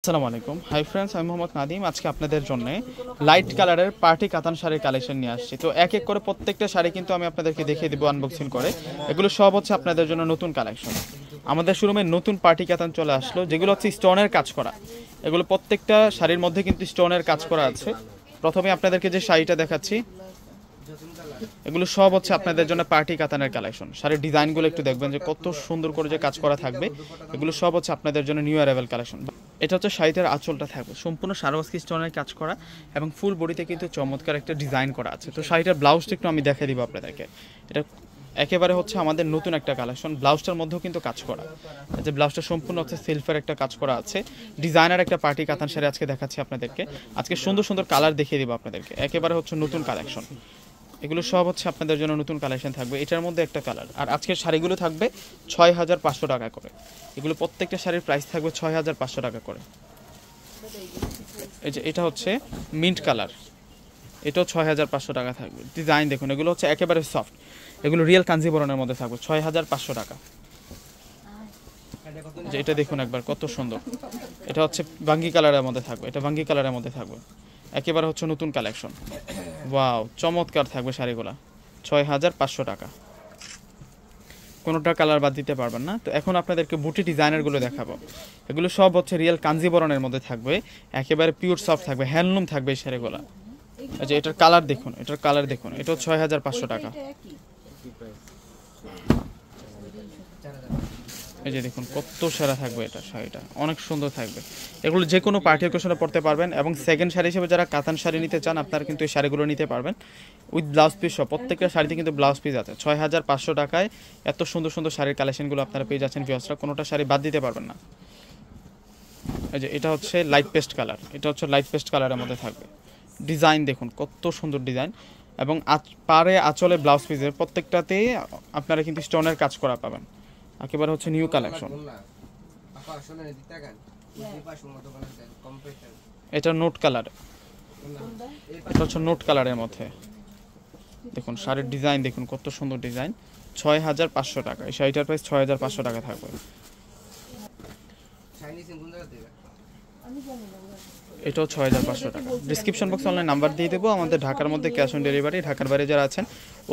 আসসালামু আলাইকুম। Hi friends, আমি মোহাম্মদ নাদিম। আজকে আপনাদের জন্য লাইট কালারের পার্টি কাতান শাড়ির কালেকশন নিয়ে আসছি। তো এক এক করে প্রত্যেকটা শাড়ি কিন্তু আমি আপনাদেরকে দেখিয়ে দেবো আনবক্সিং করে। এগুলো সব হচ্ছে আপনাদের জন্য নতুন কালেকশন। আমাদের শোরুমে নতুন পার্টি কাতান চলে আসলো, যেগুলো হচ্ছে স্টোনের কাজ করা। এগুলো প্রত্যেকটা শাড়ির মধ্যে কিন্তু স্টোনের কাজ করা আছে। প্রথমে আপনাদেরকে যে শাড়িটা দেখাচ্ছি, এগুলো সব হচ্ছে আপনাদের জন্য পার্টি কাতানের কালেকশন। শাড়ির ডিজাইনগুলো একটু দেখবেন যে কত সুন্দর করে যে কাজ করা থাকবে। এগুলো সব হচ্ছে আপনাদের জন্য নিউ অ্যারাইভেল কালেকশন। এটা হচ্ছে শাড়িটার আঁচলটা থাকবে সম্পূর্ণ সারোয়াকি স্টোনের কাজ করা এবং ফুল বডিতে কিন্তু চমৎকার একটা ডিজাইন করা আছে। তো শাড়িটার ব্লাউজটা একটু আমি দেখাই দিব আপনাদেরকে। এটা একেবারে হচ্ছে আমাদের নতুন একটা কালেকশন। ব্লাউজটার মধ্যেও কিন্তু কাজ করা, যে ব্লাউজটা সম্পূর্ণ হচ্ছে সেলফের একটা কাজ করা আছে। ডিজাইনার একটা পার্টি কাতান শাড়ি আজকে দেখাচ্ছি আপনাদেরকে। আজকে সুন্দর সুন্দর কালার দেখিয়ে দিব আপনাদেরকে। একেবারে হচ্ছে নতুন কালেকশন। এগুলো সব হচ্ছে আপনাদের জন্য নতুন কালেকশন থাকবে। এটার মধ্যে একটা কালার। আর আজকের শাড়িগুলো থাকবে ৬,৫০০ টাকা করে। এগুলো প্রত্যেকটা শাড়ির প্রাইস থাকবে ৬,৫০০ টাকা করে। এই যে এটা হচ্ছে মিন্ট কালার, এটাও ৬,৫০০ টাকা থাকবে। ডিজাইন দেখুন, এগুলো হচ্ছে একেবারে সফট। এগুলো রিয়েল কাঞ্জিবরণের মধ্যে থাকবে ৬,৫০০ টাকা। যে এটা দেখুন একবার কত সুন্দর। এটা হচ্ছে বাঙ্গি কালারের মধ্যে থাকবে, এটা বাঙ্গি কালারের মধ্যে থাকবে। একেবারে হচ্ছে নতুন কালেকশন। ওয়াও, চমৎকার থাকবে শাড়িগুলো। ৬,৫০০ টাকা। কোনোটা কালার বাদ দিতে পারবেন না। তো এখন আপনাদেরকে বুটি ডিজাইনারগুলো দেখাবো। এগুলো সব হচ্ছে রিয়েল কাঞ্জিবরণের মধ্যে থাকবে, একেবারে পিওর সফট থাকবে, হ্যান্ডলুম থাকবে এই শাড়িগুলো। আচ্ছা, এটার কালার দেখুন, এটার কালার দেখুন। এটাও ৬,৫০০ টাকা। এই যে দেখুন কত সেরা থাকবে এটা। শাড়িটা অনেক সুন্দর থাকবে। এগুলো যে কোনো পার্টি অকেশনে পরতে পারবেন। এবং সেকেন্ড শাড়ি হিসেবে যারা কাতান শাড়ি নিতে চান, আপনারা কিন্তু এই শাড়িগুলো নিতে পারবেন উইথ ব্লাউজ পিস সহ। প্রত্যেকটা শাড়িতে কিন্তু ব্লাউজ পিস আছে। ৬,৫০০ টাকায় এত সুন্দর সুন্দর শাড়ির কালেকশনগুলো আপনারা পেয়ে যাচ্ছেন ভিউয়ার্সরা। কোনোটা শাড়ি বাদ দিতে পারবেন না। এই যে এটা হচ্ছে লাইট পেস্ট কালার, এটা হচ্ছে লাইট পেস্ট কালারের মধ্যে থাকবে। ডিজাইন দেখুন কত সুন্দর ডিজাইন। এবং পাড়ে আঁচলে ব্লাউজ পিসের প্রত্যেকটাতেই আপনারা কিন্তু স্টোনের কাজ করা পাবেন। একেবারে হচ্ছে নিউ কালেকশন। এটা নোট কালার, এটা হচ্ছে নোট কালারের মধ্যে। দেখুন শাড়ির ডিজাইন দেখুন কত সুন্দর ডিজাইন। ৬,৫০০ টাকা। এই শাড়িটার প্রাইস ৬,৫০০ টাকা থাকবে। এটাও ৬,৫০০ টাকা। ডিসক্রিপশন বক্সে অনলাইন নাম্বার দিয়ে দেবো। আমাদের ঢাকার মধ্যে ক্যাশ অন ডেলিভারি। ঢাকার বাইরে যারা আছেন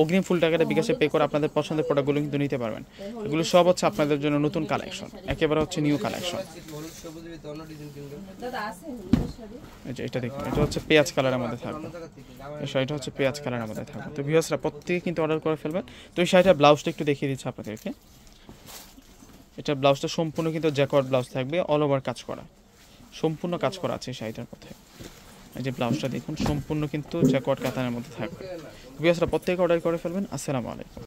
অগ্রিম ফুল টাকাটা বিকাশে পে করে আপনাদের পছন্দের প্রোডাক্টগুলো কিন্তু নিতে পারবেন। এগুলো সব হচ্ছে আপনাদের জন্য নতুন কালেকশন, একেবারে হচ্ছে নিউ কালেকশন। এই যে এটা দেখুন, এটা হচ্ছে পেঁয়াজ কালারের মধ্যে থাকবে। এই শাড়িটা হচ্ছে পেঁয়াজ কালারের মধ্যে থাকবে। তো ভিউয়ার্সরা প্রত্যেকে কিন্তু অর্ডার করে ফেলবেন। তো এই শাড়িটার ব্লাউজটা একটু দেখিয়ে দিচ্ছি আপনাদেরকে। এটা ব্লাউজটা সম্পূর্ণ কিন্তু জ্যাকওয়ার্ড ব্লাউজ থাকবে, অল ওভার কাজ করা, সম্পূর্ণ কাজ করা আছে এই শাড়িটার মধ্যে। এই যে ব্লাউজটা দেখুন সম্পূর্ণ কিন্তু জ্যাকওয়ার্ড কাতানের মধ্যে থাকবে। ভিউয়ার্সরা প্রত্যেকে অর্ডার করে ফেলবেন। আসসালামু আলাইকুম।